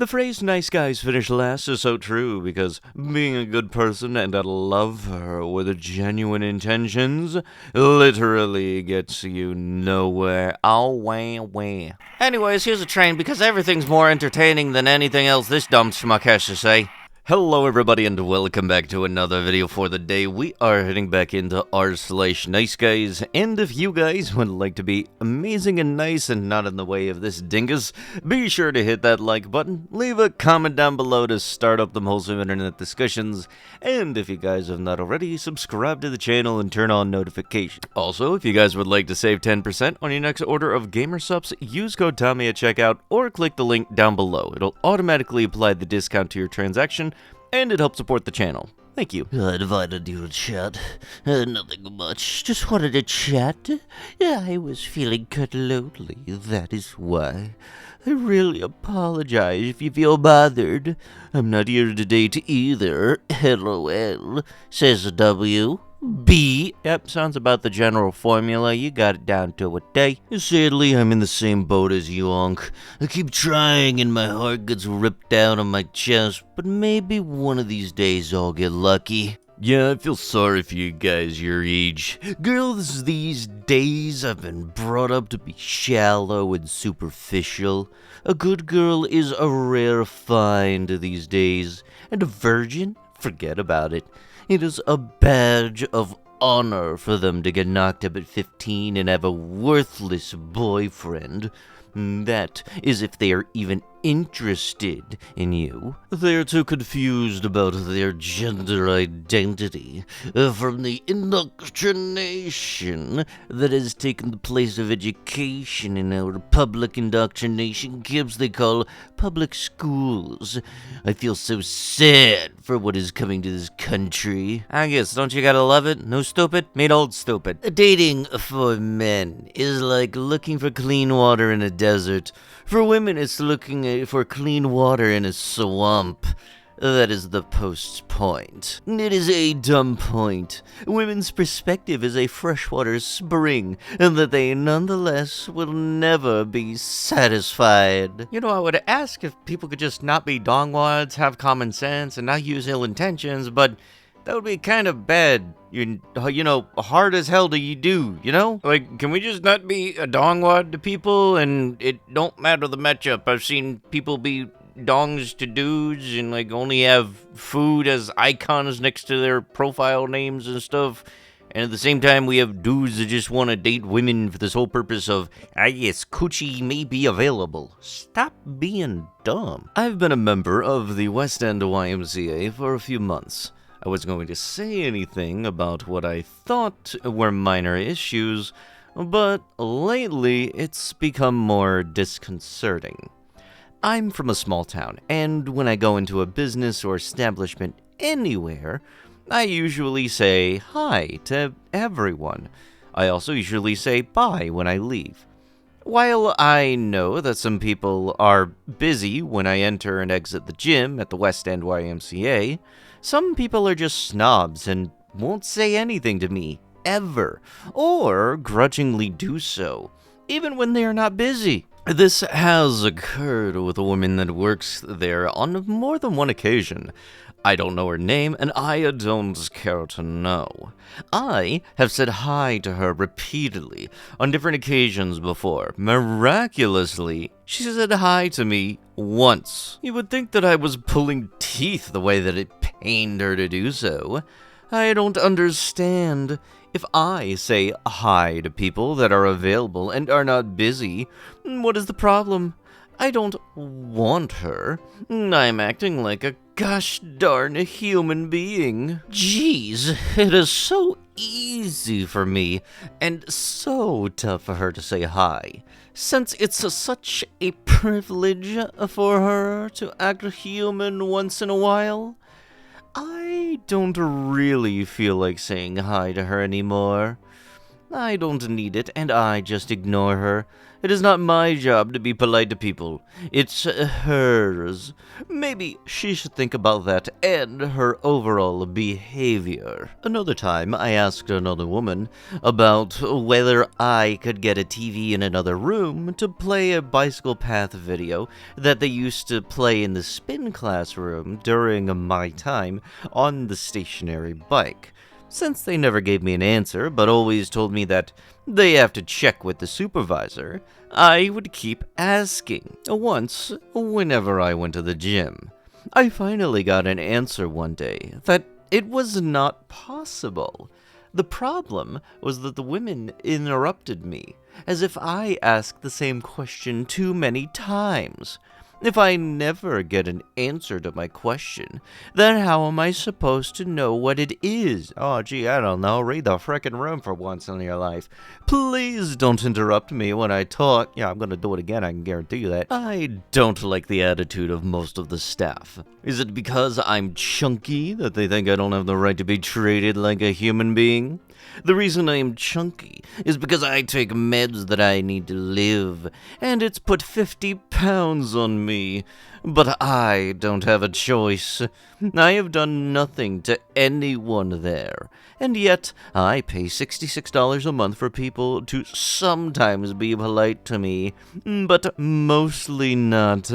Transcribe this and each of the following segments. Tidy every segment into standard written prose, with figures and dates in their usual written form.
The phrase nice guys finish last is so true because being a good person and a lover with genuine intentions literally gets you nowhere. Oh, wah. Anyways, here's a train because everything's more entertaining than anything else this dumb schmuck has to say. Hello everybody and welcome back to another video for the day. We are heading back into r/nice guys, and if you guys would like to be amazing and nice and not in the way of this dingus, be sure to hit that like button, leave a comment down below to start up them wholesome internet discussions, and if you guys have not already, subscribe to the channel and turn on notifications. Also, if you guys would like to save 10% on your next order of gamer subs, use code Tommy at checkout or click the link down below. It'll automatically apply the discount to your transaction, and it helps support the channel. Thank you. I invited you to chat. Nothing much. Just wanted to chat. I was feeling kinda lonely, that is why. I really apologize if you feel bothered. I'm not here today to either. LOL, says W. B. Yep, sounds about the general formula. You got it down to a day. Sadly, I'm in the same boat as you, Unc. I keep trying and my heart gets ripped out of my chest, but maybe one of these days I'll get lucky. Yeah, I feel sorry for you guys your age. Girls these days have been brought up to be shallow and superficial. A good girl is a rare find these days, and a virgin? Forget about it. It is a badge of honor for them to get knocked up at 15 and have a worthless boyfriend. That is if they are even interested in you. They are too confused about their gender identity from the indoctrination that has taken the place of education in our public indoctrination camps they call public schools. I feel so sad for what is coming to this country. I guess, don't you gotta love it? No stupid? Meet old stupid. Dating for men is like looking for clean water in a desert. For women, it's looking for clean water in a swamp. That is the post's point. It is a dumb point. Women's perspective is a freshwater spring, and that they nonetheless will never be satisfied. You know, I would ask if people could just not be dongwads, have common sense, and not use ill intentions, but that would be kind of bad. You know, hard as hell do you do, you know? Like, can we just not be a dongwad to people and it don't matter the matchup? I've seen people be dongs to dudes and, like, only have food as icons next to their profile names and stuff. And at the same time, we have dudes that just want to date women for this whole purpose of, yes, coochie may be available. Stop being dumb. I've been a member of the West End YMCA for a few months. I wasn't going to say anything about what I thought were minor issues, but lately it's become more disconcerting. I'm from a small town, and when I go into a business or establishment anywhere, I usually say hi to everyone. I also usually say bye when I leave. While I know that some people are busy when I enter and exit the gym at the West End YMCA, some people are just snobs and won't say anything to me, ever, or grudgingly do so, even when they are not busy. This has occurred with a woman that works there on more than one occasion. I don't know her name, and I don't care to know. I have said hi to her repeatedly on different occasions before. Miraculously, she said hi to me once. You would think that I was pulling teeth the way that it pained her to do so. I don't understand. If I say hi to people that are available and are not busy, what is the problem? I don't want her. I'm acting like a gosh darn human being. Jeez, it is so easy for me, and so tough for her to say hi, since it's such a privilege for her to act human once in a while. I don't really feel like saying hi to her anymore. I don't need it, and I just ignore her. It is not my job to be polite to people. It's hers. Maybe she should think about that and her overall behavior. Another time, I asked another woman about whether I could get a TV in another room to play a bicycle path video that they used to play in the spin classroom during my time on the stationary bike. Since they never gave me an answer, but always told me that they have to check with the supervisor, I would keep asking. Once, whenever I went to the gym, I finally got an answer one day that it was not possible. The problem was that the women interrupted me, as if I asked the same question too many times. If I never get an answer to my question, then how am I supposed to know what it is? Oh, gee, I don't know. Read the frickin' room for once in your life. Please don't interrupt me when I talk. Yeah, I'm gonna do it again, I can guarantee you that. I don't like the attitude of most of the staff. Is it because I'm chunky that they think I don't have the right to be treated like a human being? The reason I am chunky is because I take meds that I need to live, and it's put 50 pounds on me. But I don't have a choice. I have done nothing to anyone there, and yet I pay $66 a month for people to sometimes be polite to me, but mostly not.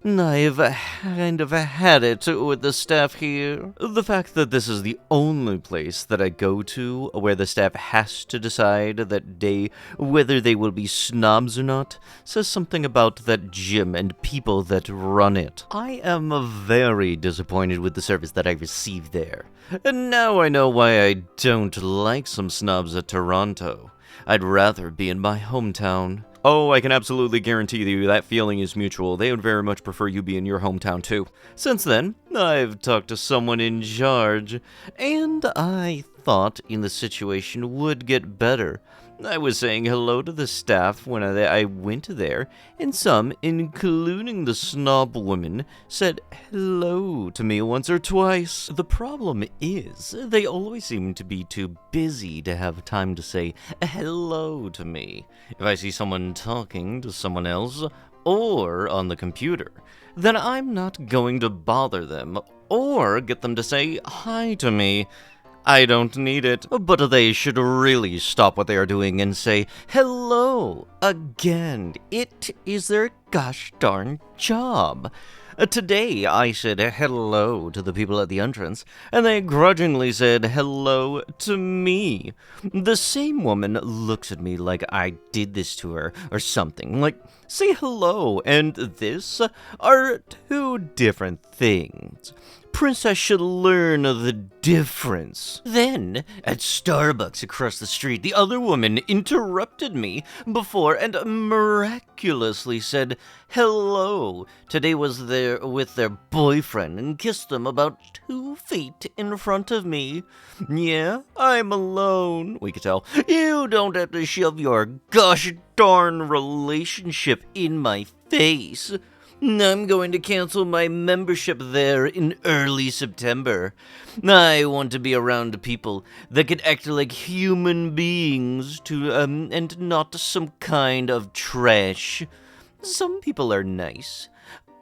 I've kind of had it with the staff here. The fact that this is the only place that I go to where the staff has to decide that day whether they will be snobs or not says something about that gym and people that run it. I am very disappointed with the service that I received there. And now I know why I don't like some snobs at Toronto. I'd rather be in my hometown. Oh, I can absolutely guarantee you that feeling is mutual. They would very much prefer you be in your hometown too. Since then, I've talked to someone in charge, and I thought in the situation would get better. I was saying hello to the staff when I went there, and some, including the snob woman, said hello to me once or twice. The problem is, they always seem to be too busy to have time to say hello to me. If I see someone talking to someone else, or on the computer, then I'm not going to bother them, or get them to say hi to me. I don't need it, but they should really stop what they are doing and say hello again. It is their gosh darn job. Today, I said hello to the people at the entrance, and they grudgingly said hello to me. The same woman looks at me like I did this to her or something. Like, say hello and this are two different things. Princess should learn the difference. Then, at Starbucks across the street, the other woman interrupted me before and miraculously said hello. Today was there with their boyfriend and kissed them about 2 feet in front of me. Yeah, I'm alone, we could tell. You don't have to shove your gosh darn relationship in my face. I'm going to cancel my membership there in early September. I want to be around people that can act like human beings and not some kind of trash. Some people are nice,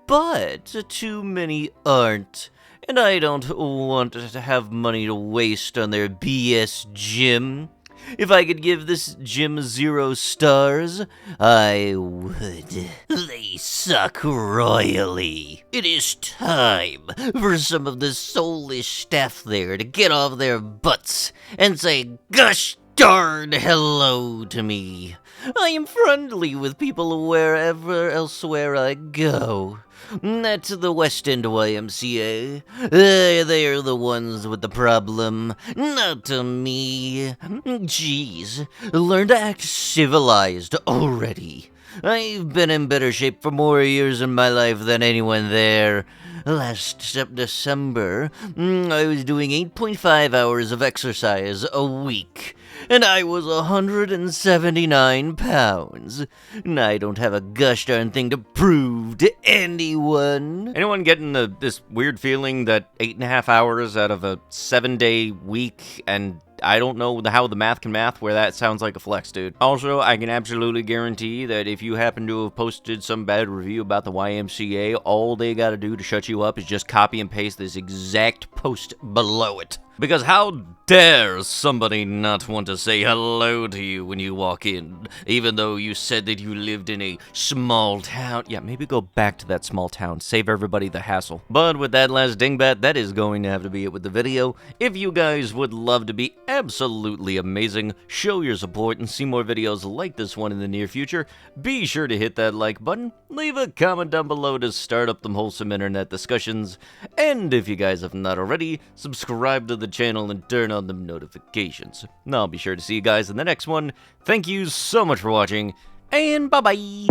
but too many aren't. And I don't want to have money to waste on their BS gym. If I could give this gym 0 stars, I would. They suck royally. It is time for some of the soulless staff there to get off their butts and say gosh darn hello to me. I am friendly with people wherever elsewhere I go. That's the West End YMCA. They're the ones with the problem, not me. Jeez, learn to act civilized already. I've been in better shape for more years in my life than anyone there. Last December, I was doing 8.5 hours of exercise a week, and I was 179 pounds. And I don't have a gosh darn thing to prove to anyone. Anyone getting this weird feeling that 8.5 hours out of a 7-day week and I don't know how the math can math where that sounds like a flex, dude. Also, I can absolutely guarantee that if you happen to have posted some bad review about the YMCA, all they gotta do to shut you up is just copy and paste this exact post below it. Because how dare somebody not want to say hello to you when you walk in, even though you said that you lived in a small town? Yeah, maybe go back to that small town. Save everybody the hassle. But with that last dingbat, that is going to have to be it with the video. If you guys would love to be absolutely amazing, show your support, and see more videos like this one in the near future, be sure to hit that like button, leave a comment down below to start up them wholesome internet discussions, and if you guys have not already, subscribe to the channel and turn on the notifications. I'll be sure to see you guys in the next one. Thank you so much for watching, and bye-bye!